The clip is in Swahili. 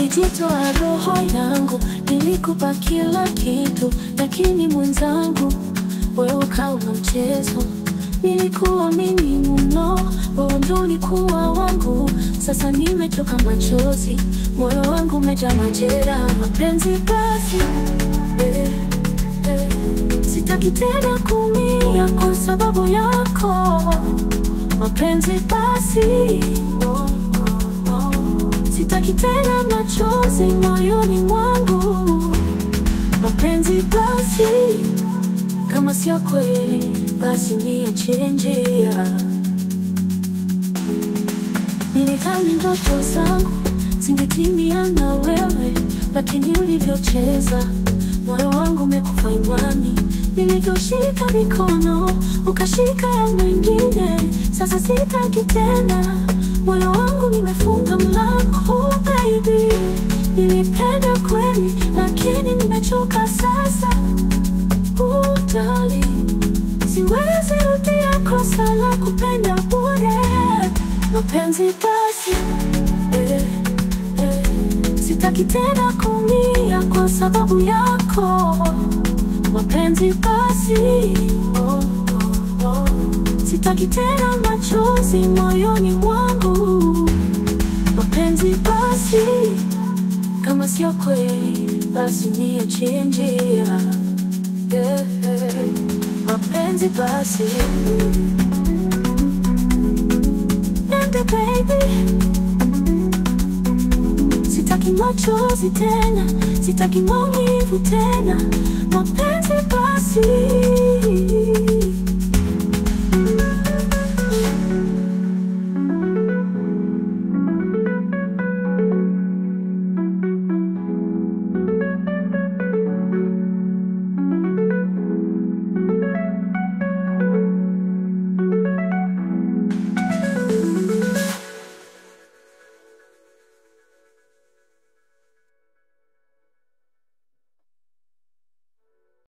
nilijitoa roho yangu, nilikupa kila kitu, lakini mwenzangu wewe ukawa mchezo. Nilikuwa mimi mno, wewe ndio ulikuwa wangu. Sasa nimechoka machozi, moyo wangu umejaa majeraha. Mapenzi basi, sitaki tena kuumia kwa sababu yako. Mapenzi basi, sitaki tena machozi moyoni mwangu. Mapenzi basi, kama sio kweli basi niachie njia. Nilidhani ndoto zangu zingetimia na wewe, lakini ulivyocheza moyo wangu umekufa imani. Nilivyoshika mikono ukashika ya mwingine, sasa sitaki tena, moyo wangu nimefunga mlango. Oh baby, nilipenda kweli, lakini nimechoka sasa. Oh darling, siwezi rudia kosa la kupenda bure. Mapenzi basi, sitaki tena kuumia kwa sababu yako. Mapenzi basi, sitaki tena machozi moyoni mwangu. Mapenzi basi, kama sio kweli basi niachie njia. Mapenzi basi, nenda baby. Sitaki machozi tena, sitaki maumivu tena. Mapenzi basi.